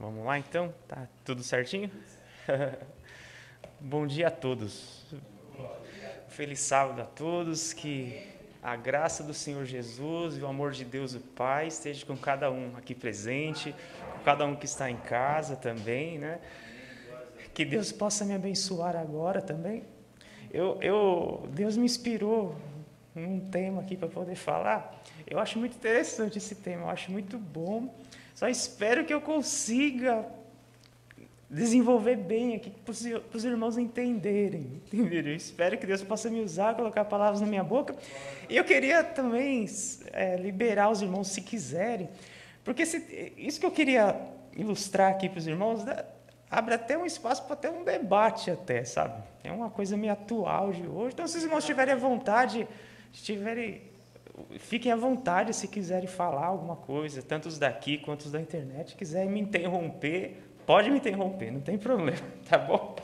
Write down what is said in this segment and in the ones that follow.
Vamos lá então? Tá tudo certinho? Bom dia a todos. Feliz sábado a todos. Que a graça do Senhor Jesus e o amor de Deus o Pai esteja com cada um aqui presente, com cada um que está em casa também, né? Que Deus possa me abençoar agora também. Deus me inspirou num tema aqui para poder falar. Eu acho muito interessante esse tema, eu acho muito bom. Só espero que eu consiga desenvolver bem aqui para os irmãos entenderem. Eu espero que Deus possa me usar, colocar palavras na minha boca. E eu queria também liberar os irmãos, se quiserem, porque isso que eu queria ilustrar aqui para os irmãos abre até um espaço para ter um debate até, sabe? É uma coisa meio atual de hoje. Então, se os irmãos tiverem à vontade, fiquem à vontade se quiserem falar alguma coisa, tanto os daqui quanto os da internet, quiserem me interromper, pode me interromper, não tem problema, tá bom?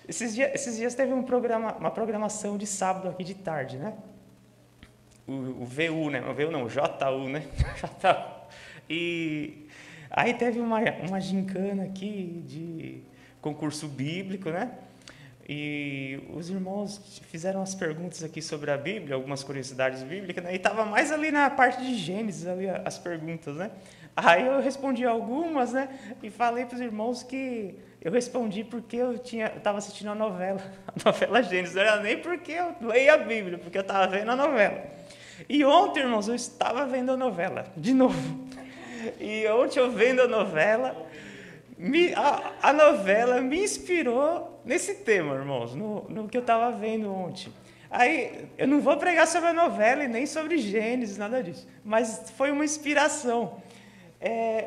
Esses dias teve uma programação de sábado aqui de tarde, né? O VU, né? O VU não, o JU, né? JU. E aí teve uma gincana aqui de concurso bíblico, né? E os irmãos fizeram as perguntas aqui sobre a Bíblia, algumas curiosidades bíblicas, né? E estava mais ali na parte de Gênesis, ali as perguntas, né? Aí eu respondi algumas, né? E falei para os irmãos que eu respondi porque eu estava assistindo a novela Gênesis. Não era nem porque eu leio a Bíblia, porque eu estava vendo a novela. E ontem, irmãos, eu estava vendo a novela, de novo. E ontem eu vendo a novela... A novela me inspirou nesse tema, irmãos, no que eu estava vendo ontem. Aí, eu não vou pregar sobre a novela e nem sobre Gênesis, nada disso, mas foi uma inspiração.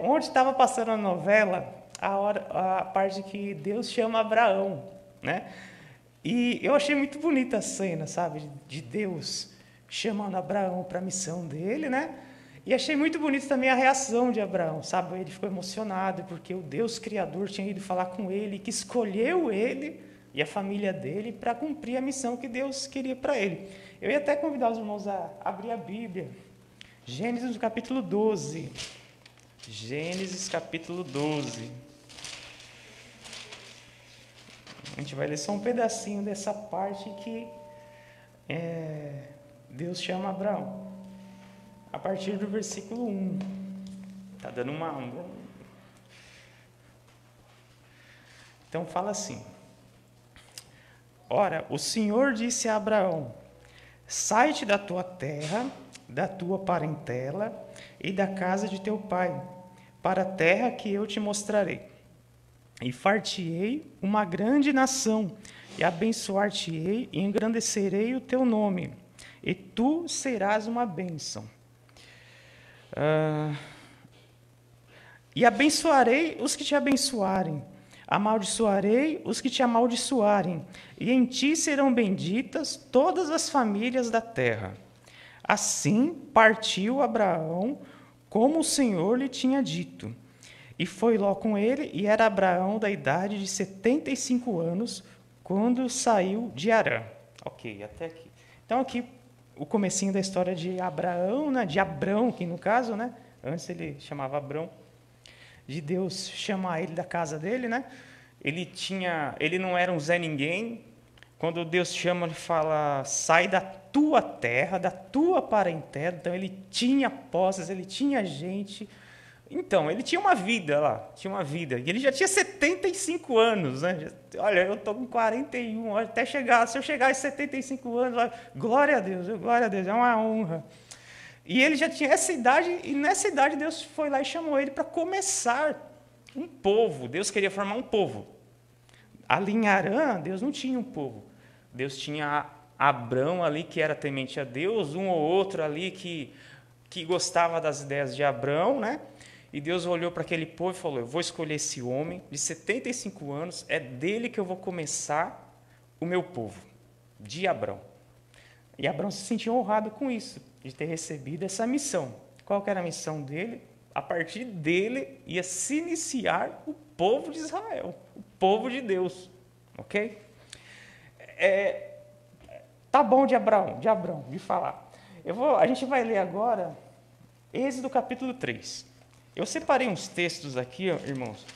Ontem estava passando a novela, a parte que Deus chama Abraão, né? E eu achei muito bonita a cena, sabe, de Deus chamando Abraão para a missão dele, né? E achei muito bonito também a reação de Abraão, sabe? Ele ficou emocionado porque o Deus Criador tinha ido falar com ele, que escolheu ele e a família dele para cumprir a missão que Deus queria para ele. Eu ia até convidar os irmãos a abrir a Bíblia. Gênesis capítulo 12. Gênesis capítulo 12. A gente vai ler só um pedacinho dessa parte que Deus chama Abraão. A partir do versículo 1. Está dando uma... Então fala assim. Ora, o Senhor disse a Abraão: sai-te da tua terra, da tua parentela e da casa de teu pai, para a terra que eu te mostrarei. E far-te-ei uma grande nação, e abençoar-te-ei e engrandecerei o teu nome, e tu serás uma bênção. E abençoarei os que te abençoarem, amaldiçoarei os que te amaldiçoarem, e em ti serão benditas todas as famílias da terra. Assim partiu Abraão, como o Senhor lhe tinha dito. E foi Ló com ele, e era Abraão da idade de 75 anos, quando saiu de Harã. Ok, até aqui. Então aqui o comecinho da história de Abraão, né? De Abrão, que no caso, né? Antes ele chamava Abrão, de Deus chamar ele da casa dele, né? Ele não era um Zé Ninguém. Quando Deus chama, ele fala: sai da tua terra, da tua parentela. Então ele tinha posses, ele tinha gente. Então, ele tinha uma vida lá, E ele já tinha 75 anos, né? Olha, eu estou com 41, até chegar, se eu chegar aos 75 anos, glória a Deus, é uma honra. E ele já tinha essa idade, e nessa idade Deus foi lá e chamou ele para começar um povo. Deus queria formar um povo. Ali em Harã, Deus não tinha um povo. Deus tinha Abrão ali, que era temente a Deus, um ou outro ali que gostava das ideias de Abrão, né? E Deus olhou para aquele povo e falou: eu vou escolher esse homem de 75 anos, é dele que eu vou começar o meu povo, de Abrão. E Abrão se sentiu honrado com isso, de ter recebido essa missão. Qual que era a missão dele? A partir dele ia se iniciar o povo de Israel, o povo de Deus. Ok? Tá bom de Abrão, de falar. A gente vai ler agora Êxodo capítulo 3. Eu separei uns textos aqui, irmãos,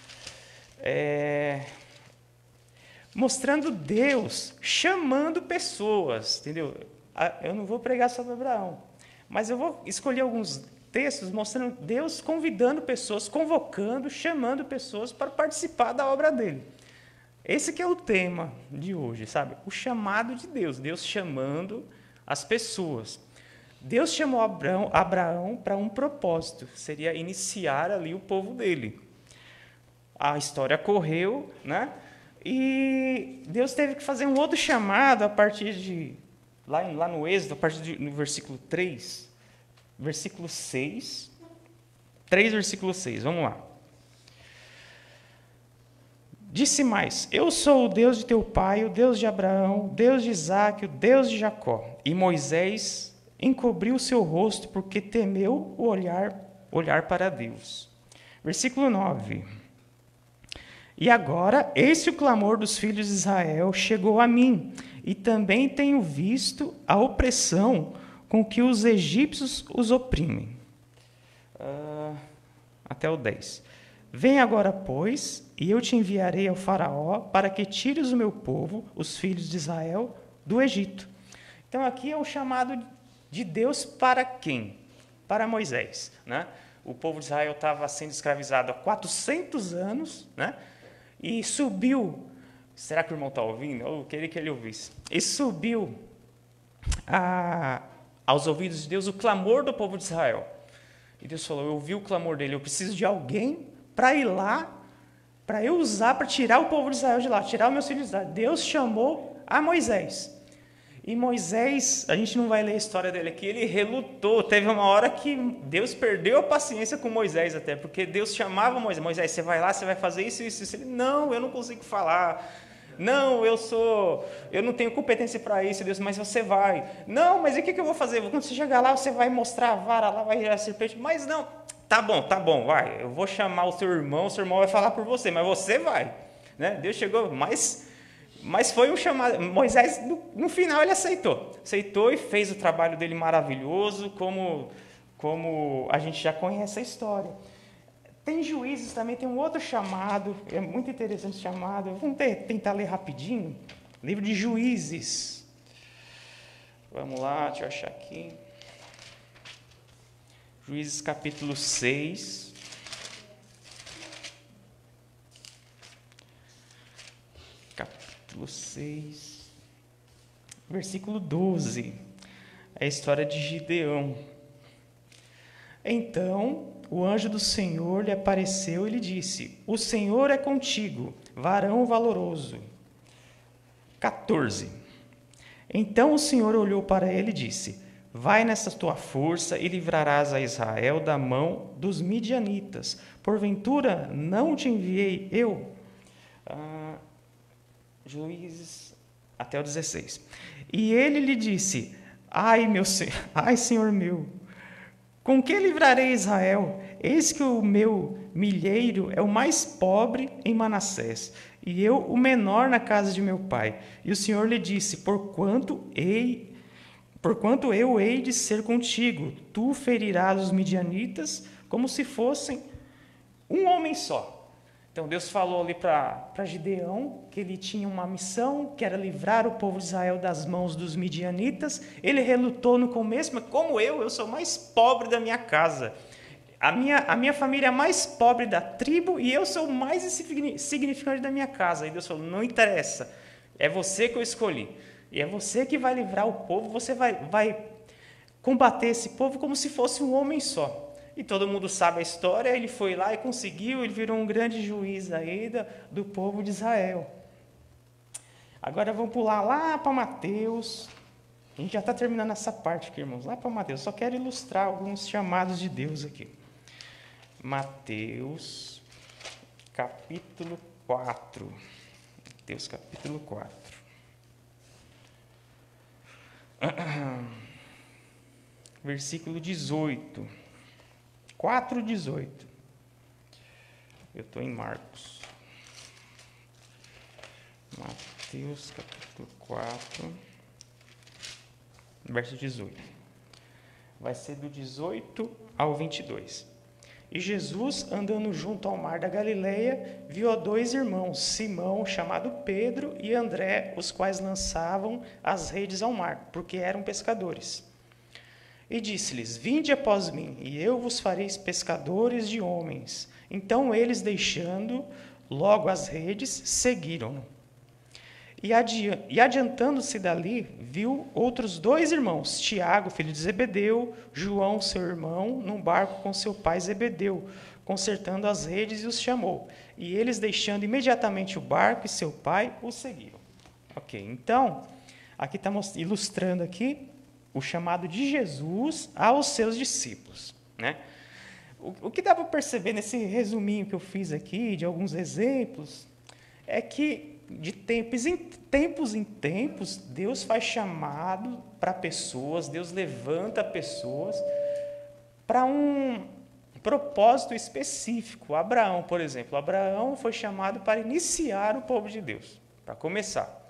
mostrando Deus chamando pessoas, entendeu? Eu não vou pregar sobre Abraão, mas eu vou escolher alguns textos mostrando Deus convidando pessoas, convocando, chamando pessoas para participar da obra dele. Esse que é o tema de hoje, sabe? O chamado de Deus, Deus chamando as pessoas. Deus chamou Abraão para um propósito, seria iniciar ali o povo dele. A história correu, né? E Deus teve que fazer um outro chamado a partir de, lá no Êxodo, a partir do versículo 3, versículo 6, 3, versículo 6, vamos lá. Disse mais: eu sou o Deus de teu pai, o Deus de Abraão, o Deus de Isaque, o Deus de Jacó. E Moisés encobriu o seu rosto porque temeu o olhar para Deus. Versículo 9. E agora, eis que o clamor dos filhos de Israel chegou a mim, e também tenho visto a opressão com que os egípcios os oprimem. Até o 10. Vem agora, pois, e eu te enviarei ao faraó para que tires o meu povo, os filhos de Israel, do Egito. Então, aqui é o chamado de Deus para quem? Para Moisés, né? O povo de Israel estava sendo escravizado há 400 anos, né? E subiu, será que o irmão está ouvindo? Eu queria que ele ouvisse. E subiu aos ouvidos de Deus o clamor do povo de Israel. E Deus falou: eu ouvi o clamor dele, eu preciso de alguém para ir lá, para eu usar para tirar o povo de Israel de lá, tirar os meus filhos de lá. Deus chamou a Moisés. E Moisés, a gente não vai ler a história dele aqui, ele relutou. Teve uma hora que Deus perdeu a paciência com Moisés até, porque Deus chamava Moisés: Moisés, você vai lá, você vai fazer isso, isso, isso. Ele: não, eu não consigo falar. Não, eu não tenho competência para isso, Deus, mas você vai. Não, mas e o que eu vou fazer? Quando você chegar lá, você vai mostrar a vara lá, vai virar a serpente. Mas não, tá bom, vai. Eu vou chamar o seu irmão vai falar por você, mas você vai. Né? Deus chegou, mas foi um chamado. Moisés, no final, ele aceitou e fez o trabalho dele maravilhoso, como a gente já conhece a história. Tem Juízes também, tem um outro chamado, é muito interessante esse chamado. Vamos tentar ler rapidinho. Livro de Juízes. Vamos lá, deixa eu achar aqui. Juízes capítulo 6. Capítulo 6, versículo 12. É a história de Gideão. Então o anjo do Senhor lhe apareceu e lhe disse: o Senhor é contigo, varão valoroso. 14. Então o Senhor olhou para ele e disse: vai nessa tua força e livrarás a Israel da mão dos midianitas. Porventura não te enviei eu? Juízes, até o 16. E ele lhe disse: ai, Senhor meu, com que livrarei Israel? Eis que o meu milheiro é o mais pobre em Manassés, e eu o menor na casa de meu pai. E o Senhor lhe disse: porquanto eu hei de ser contigo, tu ferirás os midianitas como se fossem um homem só. Então Deus falou ali para Gideão que ele tinha uma missão, que era livrar o povo de Israel das mãos dos midianitas. Ele relutou no começo, mas como eu sou mais pobre da minha casa. A minha família é mais pobre da tribo e eu sou o mais insignificante da minha casa. E Deus falou: não interessa, é você que eu escolhi. E é você que vai livrar o povo, você vai combater esse povo como se fosse um homem só. E todo mundo sabe a história, ele foi lá e conseguiu, ele virou um grande juiz aí do povo de Israel. Agora vamos pular lá para Mateus. A gente já está terminando essa parte aqui, irmãos. Lá para Mateus, só quero ilustrar alguns chamados de Deus aqui. Mateus, capítulo 4. Mateus, capítulo 4. Versículo 18. 4:18. Eu estou em Marcos. Mateus, capítulo 4, verso 18. Vai ser do 18 ao 22. E Jesus, andando junto ao mar da Galileia, viu a 2 irmãos, Simão, chamado Pedro, e André, os quais lançavam as redes ao mar, porque eram pescadores. E disse-lhes: Vinde após mim, e eu vos farei pescadores de homens. Então eles, deixando logo as redes, seguiram-no. E adiantando-se dali, viu outros 2 irmãos, Tiago, filho de Zebedeu, João, seu irmão, num barco com seu pai Zebedeu, consertando as redes, e os chamou. E eles, deixando imediatamente o barco e seu pai, o seguiram. Ok, então, aqui está ilustrando aqui o chamado de Jesus aos seus discípulos, né? O que dá para perceber nesse resuminho que eu fiz aqui, de alguns exemplos, é que de tempos em tempos, Deus faz chamado para pessoas, Deus levanta pessoas para um propósito específico. Abraão, por exemplo. Abraão foi chamado para iniciar o povo de Deus, para começar.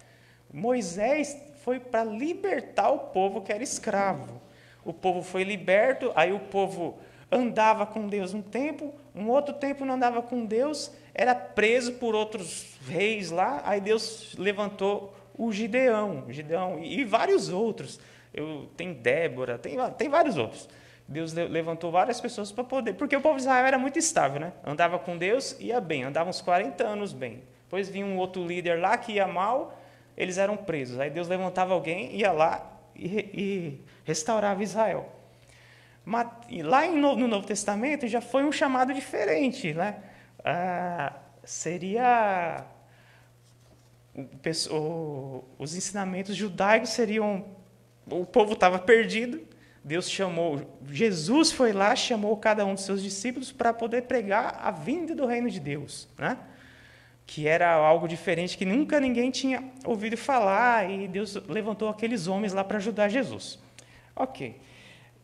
Moisés foi para libertar o povo que era escravo. O povo foi liberto, aí o povo andava com Deus um tempo, um outro tempo não andava com Deus, era preso por outros reis lá, aí Deus levantou o Gideão e vários outros. Tem Débora, tem vários outros. Deus levantou várias pessoas para poder, porque o povo de Israel era muito estável, né? Andava com Deus, ia bem, andava uns 40 anos bem. Depois vinha um outro líder lá que ia mal, eles eram presos. Aí Deus levantava alguém, ia lá e restaurava Israel. Mas lá no Novo Testamento já foi um chamado diferente, né? Seria os ensinamentos judaicos seriam, o povo estava perdido, Deus chamou, Jesus foi lá, chamou cada um dos seus discípulos para poder pregar a vinda do reino de Deus, né? Que era algo diferente, que nunca ninguém tinha ouvido falar, e Deus levantou aqueles homens lá para ajudar Jesus. Ok.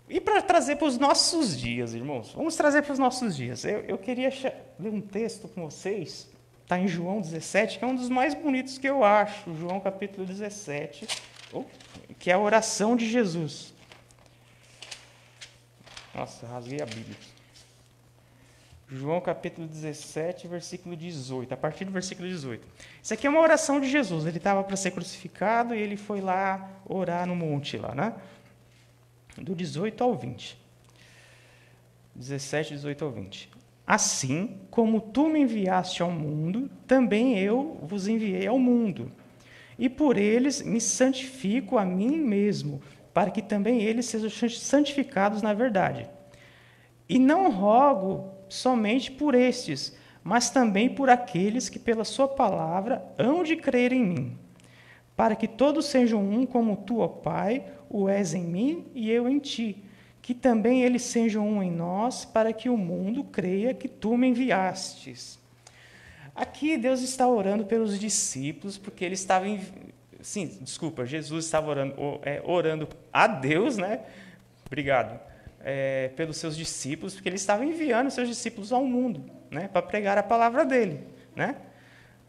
E para trazer para os nossos dias, irmãos, vamos trazer para os nossos dias. Eu queria ler um texto com vocês, está em João 17, que é um dos mais bonitos que eu acho, João capítulo 17, que é a oração de Jesus. Nossa, rasguei a Bíblia. João capítulo 17, versículo 18, a partir do versículo 18. Isso aqui é uma oração de Jesus, ele estava para ser crucificado e ele foi lá orar no monte, lá, né? Do 18 ao 20. 17, 18 ao 20. Assim como tu me enviaste ao mundo, também eu vos enviei ao mundo. E por eles me santifico a mim mesmo, para que também eles sejam santificados na verdade. E não rogo somente por estes, mas também por aqueles que pela sua palavra hão de crer em mim, para que todos sejam um como tu, ó Pai, o és em mim e eu em ti, que também eles sejam um em nós, para que o mundo creia que tu me enviastes. Aqui Deus está orando pelos discípulos, porque ele estava... Jesus estava orando a Deus, né? Obrigado. Pelos seus discípulos, porque ele estava enviando seus discípulos ao mundo, né? Para pregar a palavra dele, né?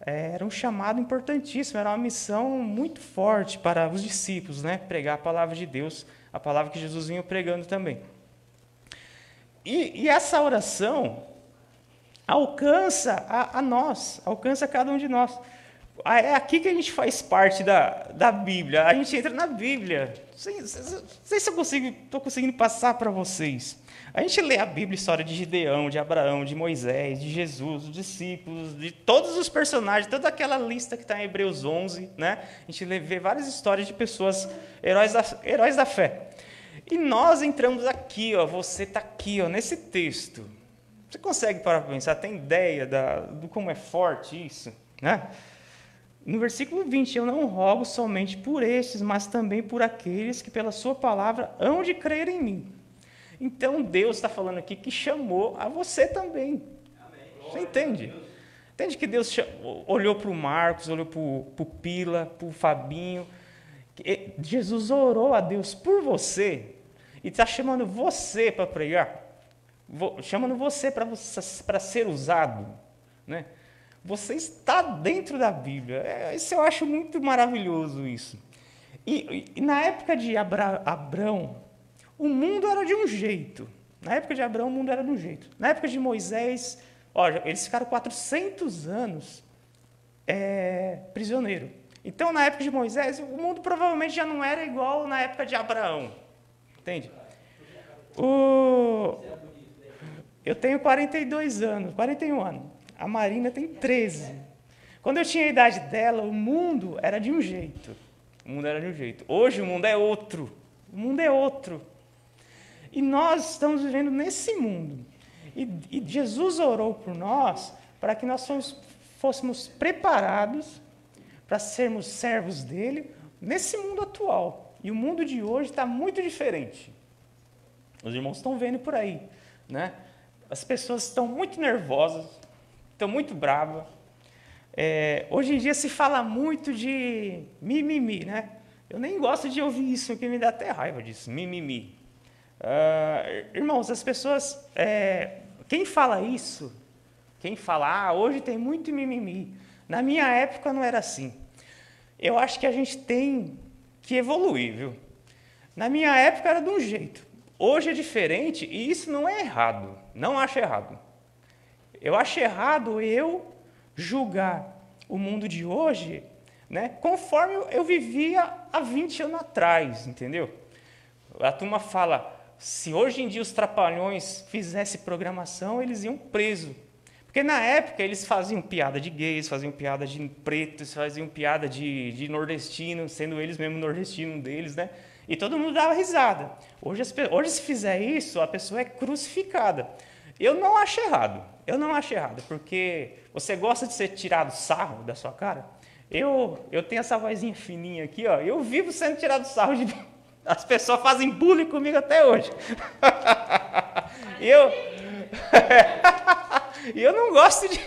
Era um chamado importantíssimo, era uma missão muito forte para os discípulos, né? Pregar a palavra de Deus, a palavra que Jesus vinha pregando também. E essa oração alcança a nós, alcança cada um de nós. É aqui que a gente faz parte da Bíblia, a gente entra na Bíblia. Não sei se eu estou conseguindo passar para vocês. A gente lê a Bíblia, a história de Gideão, de Abraão, de Moisés, de Jesus, dos discípulos, de todos os personagens, toda aquela lista que está em Hebreus 11, né? A gente vê várias histórias de pessoas, heróis da fé. E nós entramos aqui, ó, você está aqui, ó, nesse texto. Você consegue parar para pensar? Tem ideia do como é forte isso? Né? No versículo 20, eu não rogo somente por estes, mas também por aqueles que pela sua palavra hão de crer em mim. Então, Deus está falando aqui que chamou a você também. Amém. Você entende? Entende que Deus olhou para o Marcos, olhou para o Pila, para o Fabinho. Jesus orou a Deus por você e está chamando você para pregar, chamando você para ser usado, né? Você está dentro da Bíblia. Isso eu acho muito maravilhoso, isso. E na época de Abrão, o mundo era de um jeito, Na época de Abraão, o mundo era de um jeito. Na época de Moisés, olha, eles ficaram 400 anos prisioneiro. Então, na época de Moisés, o mundo provavelmente já não era igual na época de Abraão. Entende? Eu tenho 42 anos, 41 anos. A Marina tem 13. Quando eu tinha a idade dela, o mundo era de um jeito. O mundo era de um jeito. Hoje o mundo é outro. O mundo é outro. E nós estamos vivendo nesse mundo. E Jesus orou por nós para que nós fôssemos preparados para sermos servos dele nesse mundo atual. E o mundo de hoje está muito diferente. Os irmãos estão vendo por aí, né? As pessoas estão muito nervosas, estão muito bravas. Hoje em dia se fala muito de mimimi, né? Eu nem gosto de ouvir isso, que me dá até raiva disso, mimimi. Irmãos, as pessoas... quem fala isso, quem fala, hoje tem muito mimimi. Na minha época não era assim. Eu acho que a gente tem que evoluir, viu? Na minha época era de um jeito. Hoje é diferente e isso não é errado. Não acho errado. Eu acho errado eu julgar o mundo de hoje, né, conforme eu vivia há 20 anos atrás, entendeu? A turma fala, se hoje em dia os trapalhões fizessem programação, eles iam presos. Porque na época eles faziam piada de gays, faziam piada de pretos, faziam piada de nordestino, sendo eles mesmo nordestino deles, né? E todo mundo dava risada. Hoje se fizer isso, a pessoa é crucificada. Eu não acho errado. Eu não acho errado, porque você gosta de ser tirado sarro da sua cara? Eu tenho essa vozinha fininha aqui, ó. Eu vivo sendo tirado sarro de... As pessoas fazem bullying comigo até hoje. E eu não gosto de...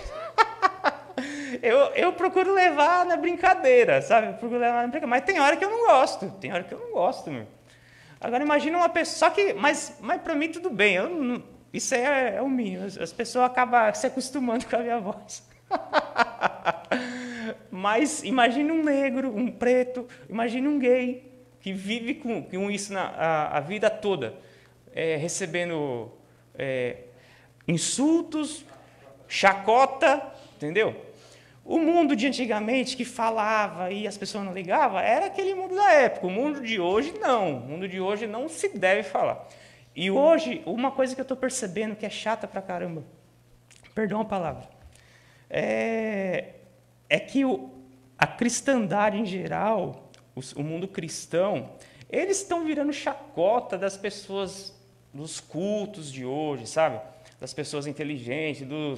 eu procuro levar na brincadeira, sabe? Eu procuro levar na brincadeira. Mas tem hora que eu não gosto. Tem hora que eu não gosto, meu. Agora, imagina uma pessoa... Só que... Mas para mim, tudo bem. Isso é o mínimo. As pessoas acabam se acostumando com a minha voz. Mas imagine um negro, um preto, imagine um gay que vive com isso a vida toda, recebendo insultos, chacota, entendeu? O mundo de antigamente que falava e as pessoas não ligavam, era aquele mundo da época. O mundo de hoje, não. O mundo de hoje não se deve falar. E hoje, uma coisa que eu estou percebendo que é chata pra caramba, perdão a palavra, é que a cristandade em geral, o mundo cristão, eles estão virando chacota das pessoas, dos cultos de hoje, sabe? Das pessoas inteligentes, eu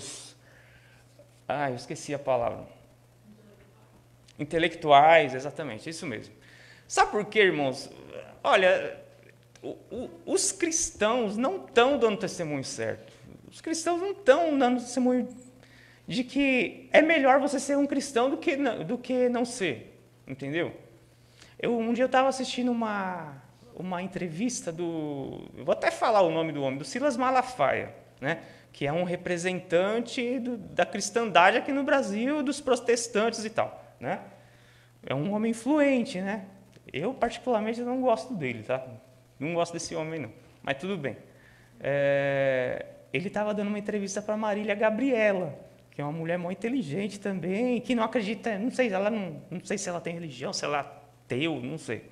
esqueci a palavra. Intelectuais, exatamente, isso mesmo. Sabe por quê, irmãos? Olha, os cristãos não estão dando testemunho certo. Os cristãos não estão dando testemunho de que é melhor você ser um cristão do que não ser, entendeu? Um dia eu estava assistindo uma entrevista eu vou até falar o nome do homem, do Silas Malafaia, né? Que é um representante da cristandade aqui no Brasil, dos protestantes e tal, né? É um homem influente, né? Eu, particularmente, não gosto dele, tá? Não gosto desse homem, não. Mas tudo bem. Ele estava dando uma entrevista para Marília Gabriela, que é uma mulher muito inteligente também, que não acredita, não sei se ela tem religião, se ela é ateu, não sei.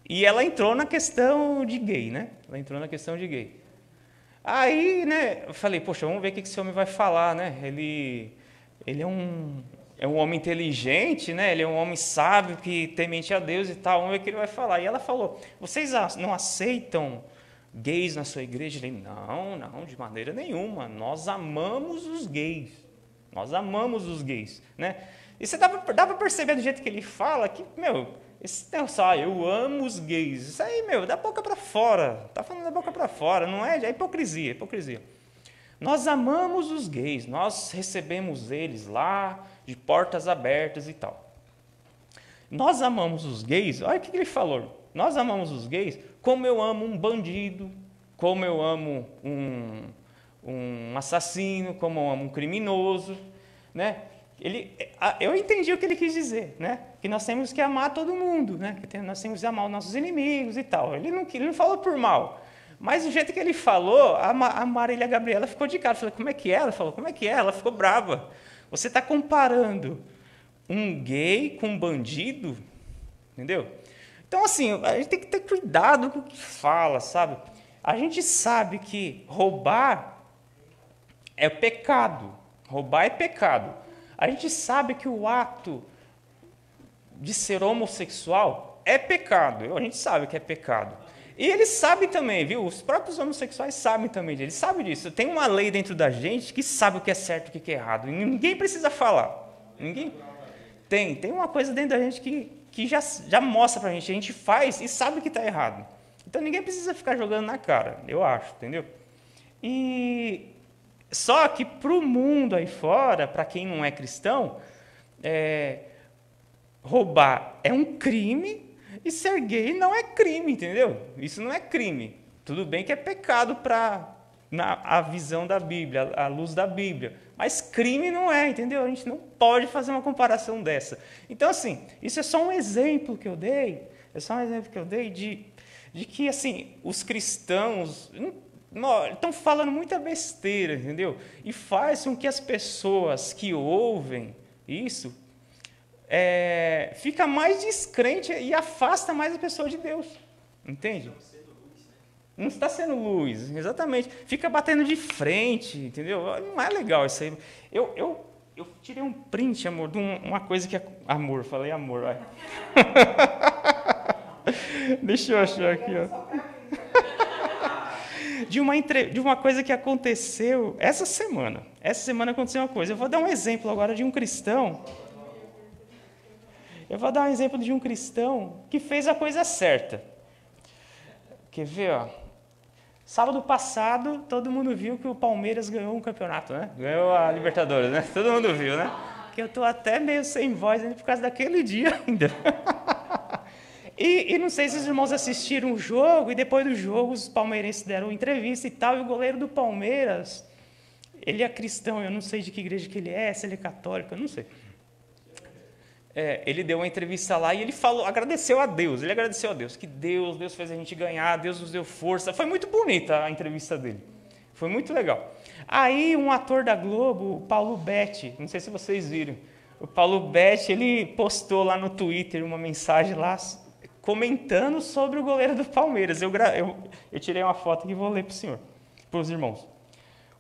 E ela entrou na questão de gay, né? Aí, né, eu falei, poxa, vamos ver o que esse homem vai falar, né? Ele é um homem inteligente, né? Ele é um homem sábio que temente a Deus e tal. Vamos ver o que ele vai falar. E ela falou, vocês não aceitam gays na sua igreja? Eu falei, não, de maneira nenhuma. Nós amamos os gays. Nós amamos os gays, né? E você dá para perceber do jeito que ele fala que, esse negócio, eu amo os gays. Isso aí, da boca para fora. Tá falando da boca para fora, não é? É hipocrisia. Nós amamos os gays, nós recebemos eles lá de portas abertas e tal. Nós amamos os gays, olha o que ele falou. Nós amamos os gays como eu amo um bandido, como eu amo um assassino, como eu amo um criminoso, né? Eu entendi o que ele quis dizer, né? Que nós temos que amar todo mundo, né? Que nós temos que amar os nossos inimigos e tal. Ele não falou por mal, Mas do jeito que ele falou, a Marília Gabriela ficou de cara. Eu falei, como é que é? Ela falou, como é que é? Ela ficou brava. Você está comparando um gay com um bandido? Entendeu? Então, assim, a gente tem que ter cuidado com o que fala, sabe? A gente sabe que roubar é pecado. Roubar é pecado. A gente sabe que o ato de ser homossexual é pecado. A gente sabe que é pecado. E eles sabem também, viu? Os próprios homossexuais sabem também. Eles sabem disso. Tem uma lei dentro da gente que sabe o que é certo e o que é errado. E ninguém precisa falar. Ninguém... Tem uma coisa dentro da gente que já mostra pra gente. A gente faz e sabe que está errado. Então ninguém precisa ficar jogando na cara, eu acho, entendeu? E só que para o mundo aí fora, para quem não é cristão, roubar é um crime e ser gay não é crime, entendeu? Isso não é crime. Tudo bem que é pecado a visão da Bíblia, a luz da Bíblia. Mas crime não é, entendeu? A gente não pode fazer uma comparação dessa. Então, assim, isso é só um exemplo que eu dei. É só um exemplo que eu dei de que, assim, os cristãos estão falando muita besteira, entendeu? E faz com que as pessoas que ouvem isso fica mais descrente e afasta mais a pessoa de Deus. Entende? Não está sendo luz, exatamente. Fica batendo de frente, entendeu? Não é legal isso aí. Eu tirei um print, amor, de uma coisa que... Amor, falei amor, vai. Deixa eu achar aqui, ó. De uma coisa que aconteceu essa semana. Essa semana aconteceu uma coisa. Eu vou dar um exemplo agora de um cristão. Eu vou dar um exemplo de um cristão que fez a coisa certa. Quer ver, ó? Sábado passado, todo mundo viu que o Palmeiras ganhou um campeonato, né? Ganhou a Libertadores, né? Todo mundo viu, né? Que eu tô até meio sem voz ainda por causa daquele dia ainda. E não sei se os irmãos assistiram o jogo, e depois do jogo os palmeirenses deram entrevista e tal, e o goleiro do Palmeiras, ele é cristão, eu não sei de que igreja que ele é, se ele é católico, eu não sei. Ele deu uma entrevista lá e ele falou, agradeceu a Deus, que Deus fez a gente ganhar, Deus nos deu força. Foi muito bonita a entrevista dele, foi muito legal. Aí um ator da Globo, o Paulo Betti, não sei se vocês viram, o Paulo Betti, ele postou lá no Twitter uma mensagem lá, comentando sobre o goleiro do Palmeiras. Eu tirei uma foto que vou ler para os irmãos.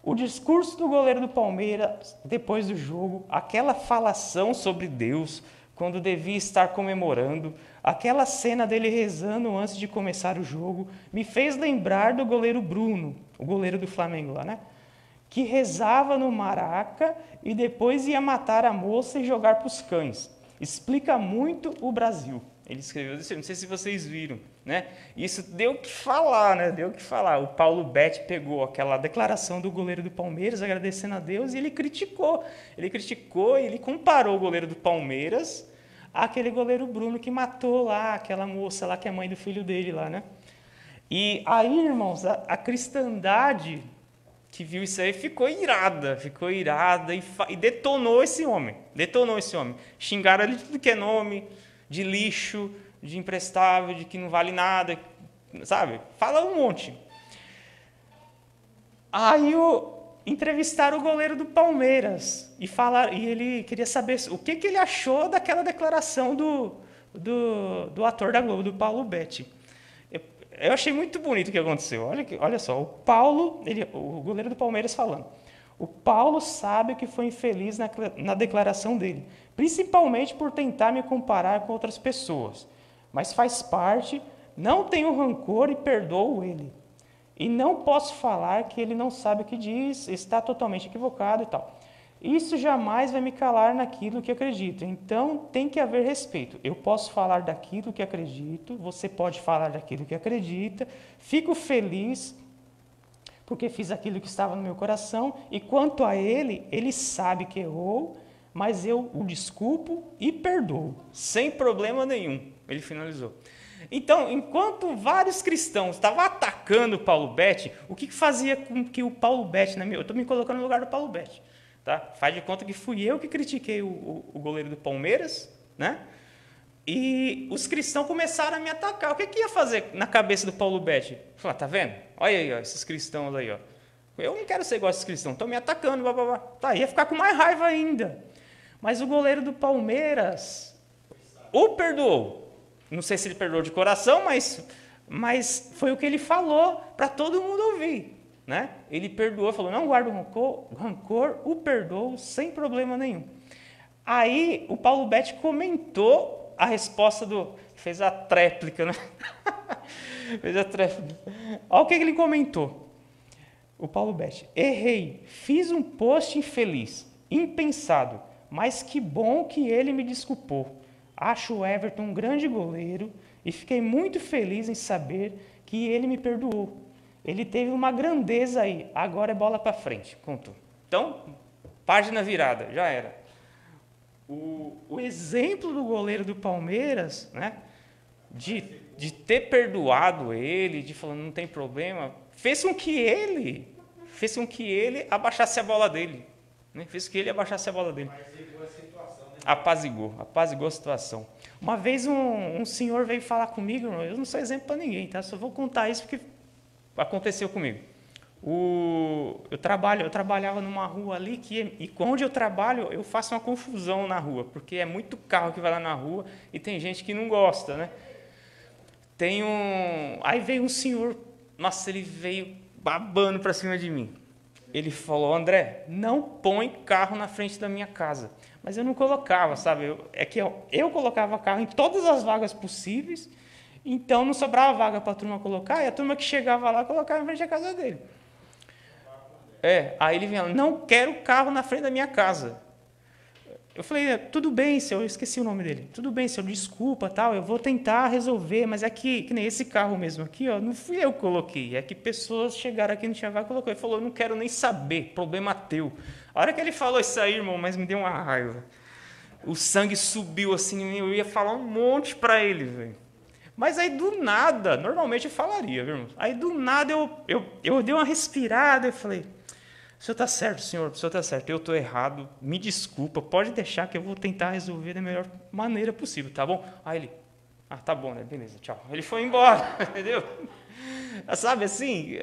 O discurso do goleiro do Palmeiras, depois do jogo, aquela falação sobre Deus, quando devia estar comemorando, aquela cena dele rezando antes de começar o jogo, me fez lembrar do goleiro Bruno, o goleiro do Flamengo lá, né? Que rezava no Maraca e depois ia matar a moça e jogar para os cães. Explica muito o Brasil. Ele escreveu isso, não sei se vocês viram, né? Isso deu o que falar, né? Deu o que falar. O Paulo Betti pegou aquela declaração do goleiro do Palmeiras, agradecendo a Deus, e ele criticou. Ele criticou e ele comparou o goleiro do Palmeiras àquele goleiro Bruno que matou lá aquela moça lá, que é mãe do filho dele lá, né? E aí, irmãos, a cristandade que viu isso aí ficou irada e detonou esse homem. Xingaram ele de tudo que é nome, de lixo, de imprestável, de que não vale nada, sabe? Fala um monte. Aí entrevistaram o goleiro do Palmeiras e ele queria saber o que ele achou daquela declaração do ator da Globo, do Paulo Betti. Eu achei muito bonito o que aconteceu. Olha só, o goleiro do Palmeiras falando. O Paulo sabe que foi infeliz na declaração dele, principalmente por tentar me comparar com outras pessoas. Mas faz parte, não tenho rancor e perdoo ele. E não posso falar que ele não sabe o que diz, está totalmente equivocado e tal. Isso jamais vai me calar naquilo que acredito. Então tem que haver respeito. Eu posso falar daquilo que acredito, você pode falar daquilo que acredita. Fico feliz porque fiz aquilo que estava no meu coração, e quanto a ele, ele sabe que errou, mas eu o desculpo e perdoo, sem problema nenhum. Ele finalizou. Então, enquanto vários cristãos estavam atacando o Paulo Betti, o que fazia com que o Paulo Betti, eu estou me colocando no lugar do Paulo Betti, tá? Faz de conta que fui eu que critiquei o goleiro do Palmeiras, né? E os cristãos começaram a me atacar. O que ia fazer na cabeça do Paulo Betti? Falar, tá vendo? Olha aí, ó, esses cristãos aí, ó. Eu não quero ser igual a esses cristãos, estão me atacando, blá, blá, blá. Tá, ia ficar com mais raiva ainda. Mas o goleiro do Palmeiras o perdoou. Não sei se ele perdoou de coração, mas foi o que ele falou para todo mundo ouvir. Né? Ele perdoou, falou, não guardo rancor, o perdoo sem problema nenhum. Aí o Paulo Betti comentou a resposta fez a tréplica, né? Fez a tréplica. Olha o que ele comentou. O Paulo Betti, errei, fiz um post infeliz, impensado, mas que bom que ele me desculpou. Acho o Everton um grande goleiro e fiquei muito feliz em saber que ele me perdoou. Ele teve uma grandeza aí, agora é bola para frente, contou. Então, página virada, já era. O exemplo do goleiro do Palmeiras, né, de ter perdoado ele, de falar não tem problema, fez com que ele abaixasse a bola dele. Né? Fez com que ele abaixasse a bola dele. Apaziguou a situação, né? Apaziguou a situação. Uma vez um senhor veio falar comigo, eu não sou exemplo para ninguém, tá? Só vou contar isso porque aconteceu comigo. Eu trabalhava numa rua ali e onde eu trabalho eu faço uma confusão na rua, porque é muito carro que vai lá na rua e tem gente que não gosta, né? Aí veio um senhor, nossa, ele veio babando para cima de mim. Ele falou, André, não põe carro na frente da minha casa. Mas eu não colocava, sabe? Eu colocava carro em todas as vagas possíveis, então não sobrava vaga para a turma colocar, e a turma que chegava lá colocava em frente à casa dele. Aí ele vinha, não quero carro na frente da minha casa. Eu falei, tudo bem, senhor, eu esqueci o nome dele. Tudo bem, senhor, desculpa, tal, eu vou tentar resolver, mas é que nem esse carro mesmo aqui, ó, não fui eu que coloquei, é que pessoas chegaram aqui, não tinha vaga, colocou. Ele falou, eu não quero nem saber, problema teu. A hora que ele falou isso aí, irmão, mas me deu uma raiva. O sangue subiu assim, eu ia falar um monte para ele, velho. Mas aí do nada, normalmente eu falaria, viu, irmão? Aí do nada eu dei uma respirada e falei, o senhor está certo, senhor, o senhor está certo, eu estou errado, me desculpa, pode deixar que eu vou tentar resolver da melhor maneira possível, tá bom? Aí ele, tá bom, né, beleza, tchau. Ele foi embora, entendeu? Sabe assim,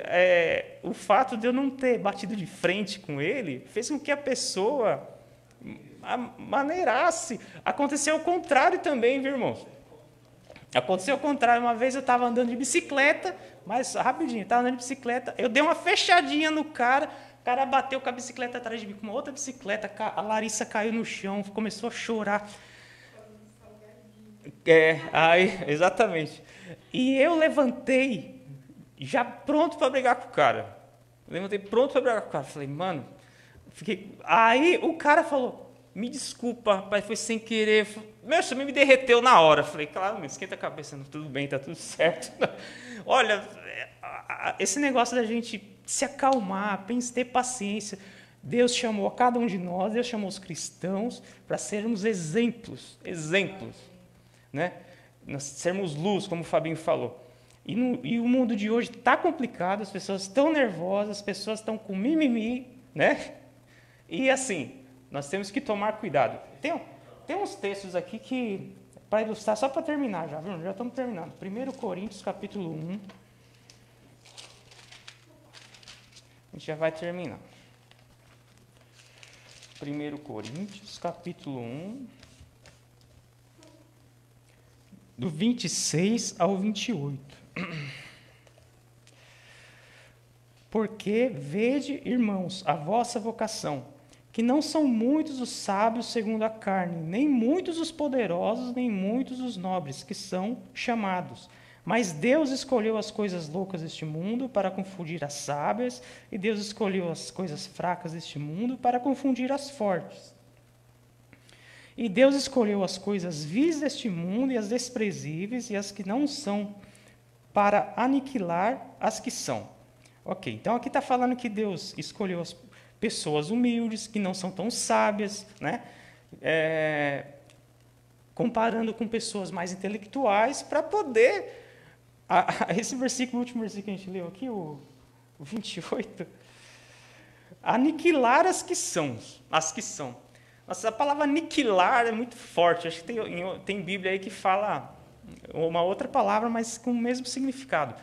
o fato de eu não ter batido de frente com ele fez com que a pessoa maneirasse. Aconteceu o contrário também, viu, irmãos? Aconteceu o contrário, uma vez eu estava andando de bicicleta, mas rapidinho, estava andando de bicicleta, eu dei uma fechadinha no cara, o cara bateu com a bicicleta atrás de mim, com uma outra bicicleta, a Larissa caiu no chão, começou a chorar. Exatamente. E eu levantei, já pronto para brigar com o cara. Falei, mano, Aí o cara falou, me desculpa, rapaz, foi sem querer. Meu, você me derreteu na hora. Falei, claro, esquenta a cabeça, tudo bem, tá tudo certo. Olha, esse negócio da gente se acalmar, ter paciência. Deus chamou a cada um de nós, Deus chamou os cristãos para sermos exemplos, né? Nós sermos luz, como o Fabinho falou. E o mundo de hoje está complicado, as pessoas estão nervosas, as pessoas estão com mimimi, né? E assim, nós temos que tomar cuidado. Tem uns textos aqui que, para ilustrar, só para terminar já, viu? Já estamos terminando. 1 Coríntios, capítulo 1. A gente já vai terminar. 1 Coríntios, capítulo 1, do 26 ao 28. Porque vede, irmãos, a vossa vocação, que não são muitos os sábios segundo a carne, nem muitos os poderosos, nem muitos os nobres, que são chamados. Mas Deus escolheu as coisas loucas deste mundo para confundir as sábias, e Deus escolheu as coisas fracas deste mundo para confundir as fortes. E Deus escolheu as coisas vis deste mundo e as desprezíveis e as que não são, para aniquilar as que são. Ok, então aqui está falando que Deus escolheu as pessoas humildes, que não são tão sábias, né? Comparando com pessoas mais intelectuais, para poder... esse versículo, o último versículo que a gente leu aqui, o 28, aniquilar as que são. Nossa, a palavra aniquilar é muito forte. Acho que tem Bíblia aí que fala uma outra palavra, mas com o mesmo significado.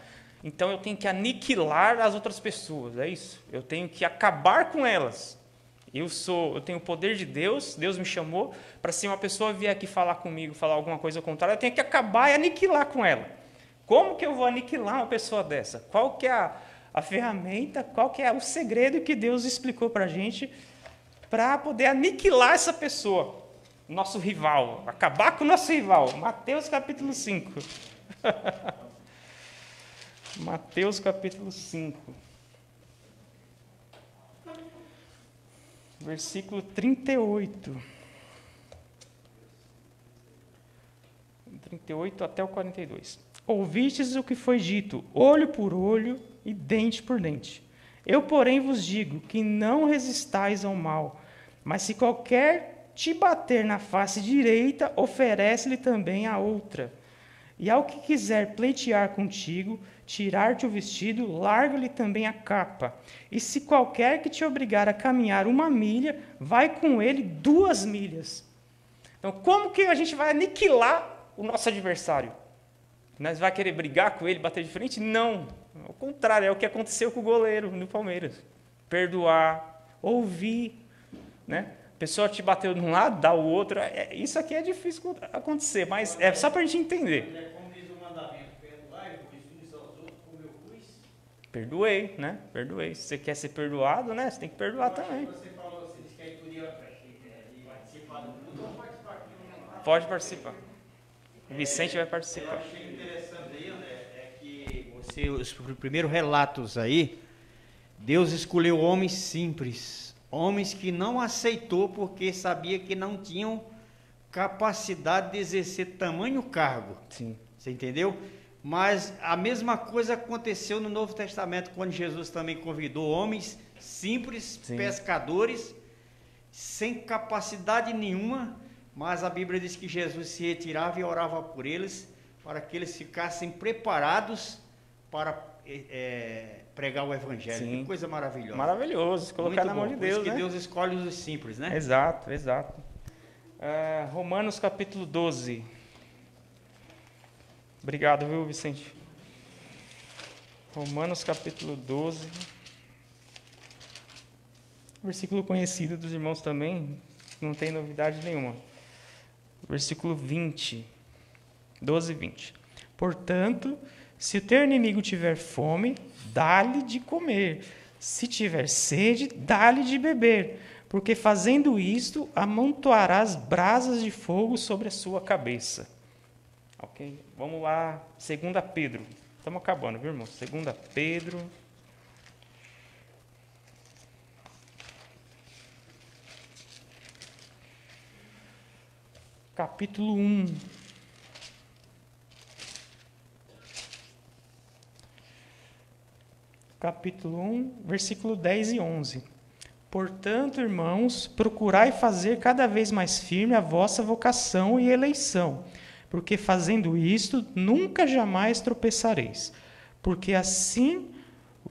Então eu tenho que aniquilar as outras pessoas, é isso. Eu tenho que acabar com elas. Eu tenho o poder de Deus, Deus me chamou para se uma pessoa vier aqui falar comigo, falar alguma coisa contrária, eu tenho que acabar e aniquilar com ela. Como que eu vou aniquilar uma pessoa dessa? Qual que é a ferramenta, qual que é o segredo que Deus explicou para a gente para poder aniquilar essa pessoa? Nosso rival, acabar com o nosso rival. Mateus capítulo 5. Mateus capítulo 5. Versículo 38. 38 até o 42. Ouvistes o que foi dito, olho por olho e dente por dente. Eu, porém, vos digo que não resistais ao mal, mas se qualquer te bater na face direita, oferece-lhe também a outra. E ao que quiser pleitear contigo, tirar-te o vestido, larga-lhe também a capa. E se qualquer que te obrigar a caminhar 1 milha, vai com ele 2 milhas. Então, como que a gente vai aniquilar o nosso adversário? Nós vai querer brigar com ele, bater de frente? Não. Ao contrário, é o que aconteceu com o goleiro no Palmeiras. Perdoar, ouvir, né? A pessoa te bateu de um lado, dá o outro. Isso aqui é difícil acontecer, mas é só para a gente entender. Como diz o mandamento, perdoar, eu fiz aos outros como eu fiz. Perdoei, né? Perdoei. Se você quer ser perdoado, né? Você tem que perdoar também. Você falou, você disse que aí podia participar do culto ou participar aqui? Pode participar. O Vicente vai participar. Eu achei interessante aí, André, que os primeiros relatos aí, Deus escolheu homens simples. Homens que não aceitou porque sabia que não tinham capacidade de exercer tamanho cargo. Sim. Você entendeu? Mas a mesma coisa aconteceu no Novo Testamento, quando Jesus também convidou homens simples, Sim. pescadores, sem capacidade nenhuma, mas a Bíblia diz que Jesus se retirava e orava por eles, para que eles ficassem preparados para pregar o Evangelho. Sim. Que coisa maravilhosa. Maravilhoso, colocar Muito na mão bom. de Por isso Deus, que né? Deus escolhe os simples, né? Exato, exato. Romanos capítulo 12. Obrigado, viu, Vicente? Romanos capítulo 12. Versículo conhecido dos irmãos também, não tem novidade nenhuma. Versículo 20. 12 e 20. Portanto, se o teu inimigo tiver fome, dá-lhe de comer. Se tiver sede, dá-lhe de beber. Porque fazendo isto, amontoarás brasas de fogo sobre a sua cabeça. Ok? Vamos lá, 2 Pedro. Estamos acabando, viu, irmão? 2 Pedro. Capítulo 1. Capítulo 1, versículo 10 e 11. Portanto, irmãos, procurai fazer cada vez mais firme a vossa vocação e eleição, porque fazendo isto, nunca jamais tropeçareis, porque assim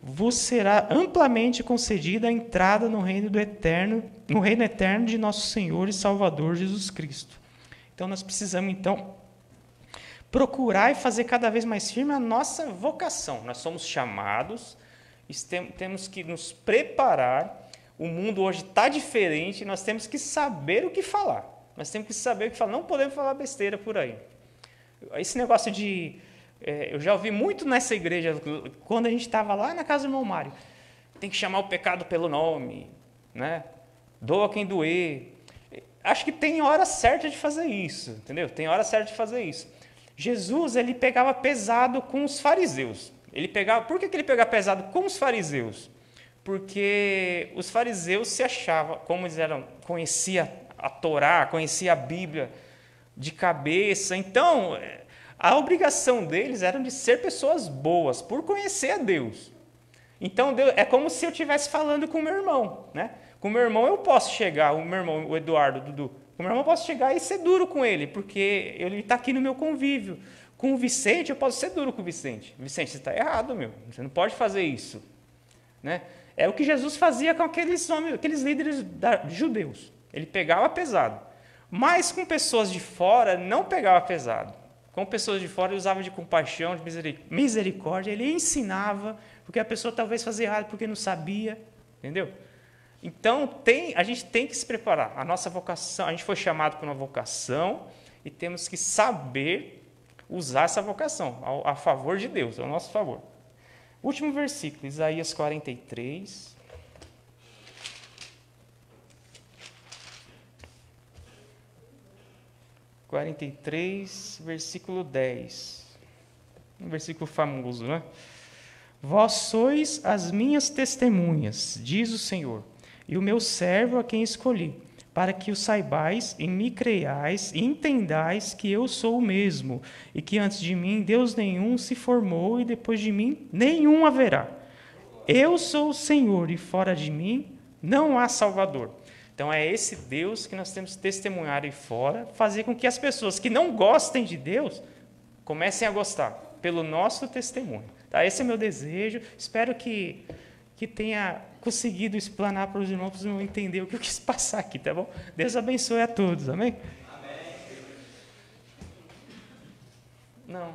vos será amplamente concedida a entrada no reino eterno de nosso Senhor e Salvador Jesus Cristo. Então, nós precisamos, procurar e fazer cada vez mais firme a nossa vocação. Nós somos chamados, temos que nos preparar. O mundo hoje está diferente, nós temos que saber o que falar. Nós temos que saber o que falar. Não podemos falar besteira por aí. Esse negócio de... eu já ouvi muito nessa igreja, quando a gente estava lá na casa do irmão Mário. Tem que chamar o pecado pelo nome, né? Doa quem doer. Acho que tem hora certa de fazer isso, entendeu? Tem hora certa de fazer isso. Jesus, ele pegava pesado com os fariseus. Por que ele pegava pesado com os fariseus? Porque os fariseus se achavam, como eles conhecia a Torá, conhecia a Bíblia de cabeça. Então, a obrigação deles era de ser pessoas boas, por conhecer a Deus. Então, é como se eu estivesse falando com o meu irmão, né? Com o meu irmão eu posso chegar, o meu irmão, o Eduardo, o Dudu, com o meu irmão eu posso chegar e ser duro com ele, porque ele está aqui no meu convívio. Com o Vicente, eu posso ser duro com o Vicente. Vicente, você está errado, meu. Você não pode fazer isso. Né? É o que Jesus fazia com aqueles líderes judeus. Ele pegava pesado. Mas com pessoas de fora, não pegava pesado. Com pessoas de fora, ele usava de compaixão, de misericórdia. Ele ensinava, porque a pessoa talvez fazia errado porque não sabia. Entendeu? Então, a gente tem que se preparar. A nossa vocação, a gente foi chamado para uma vocação e temos que saber usar essa vocação a favor de Deus, ao nosso favor. Último versículo, Isaías 43. Versículo 10. Um versículo famoso, né? Vós sois as minhas testemunhas, diz o Senhor, e o meu servo a quem escolhi, para que o saibais e me creiais e entendais que eu sou o mesmo, e que antes de mim Deus nenhum se formou e depois de mim nenhum haverá. Eu sou o Senhor e fora de mim não há Salvador. Então é esse Deus que nós temos que testemunhar aí fora, fazer com que as pessoas que não gostem de Deus comecem a gostar, pelo nosso testemunho. Tá? Esse é meu desejo, espero que tenha conseguido explanar para os irmãos entender o que eu quis passar aqui, tá bom? Deus abençoe a todos, amém? Amém. Não.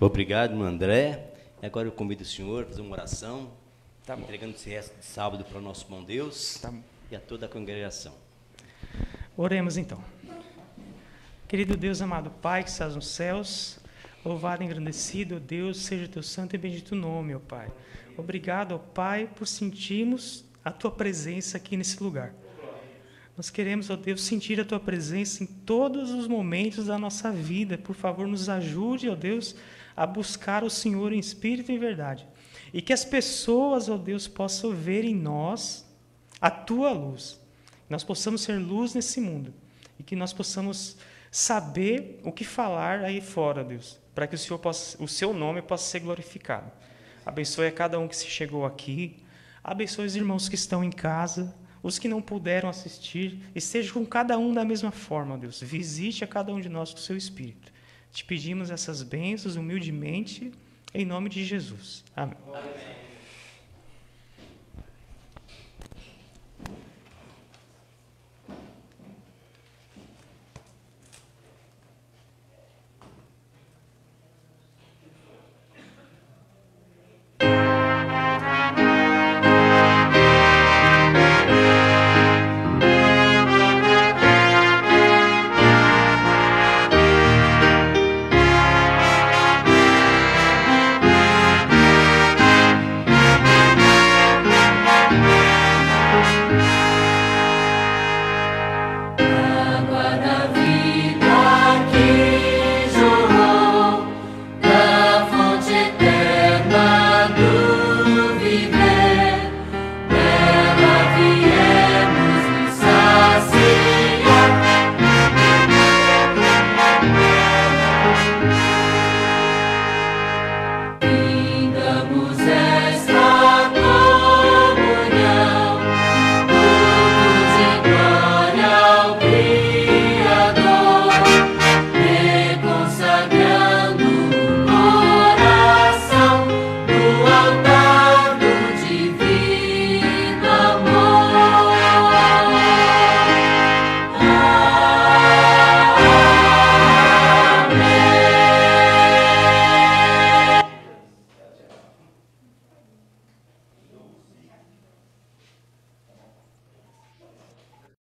Obrigado, irmão André. E agora eu convido o senhor a fazer uma oração, Tá bom. entregando esse resto de sábado para o nosso bom Deus e a toda a congregação. Oremos então. Querido Deus, amado Pai que estás nos céus, louvado e engrandecido, ó Deus, seja o teu santo e bendito nome, ó Pai. Obrigado, ó Pai, por sentirmos a tua presença aqui nesse lugar. Nós queremos, ó Deus, sentir a tua presença em todos os momentos da nossa vida. Por favor, nos ajude, ó Deus, a buscar o Senhor em espírito e verdade. E que as pessoas, ó Deus, possam ver em nós a tua luz. Nós possamos ser luz nesse mundo. E que nós possamos saber o que falar aí fora, Deus, para que o seu nome possa ser glorificado. Abençoe a cada um que se chegou aqui. Abençoe os irmãos que estão em casa, os que não puderam assistir. Esteja com cada um da mesma forma, Deus. Visite a cada um de nós com o seu Espírito. Te pedimos essas bênçãos humildemente, em nome de Jesus. Amém. Amém.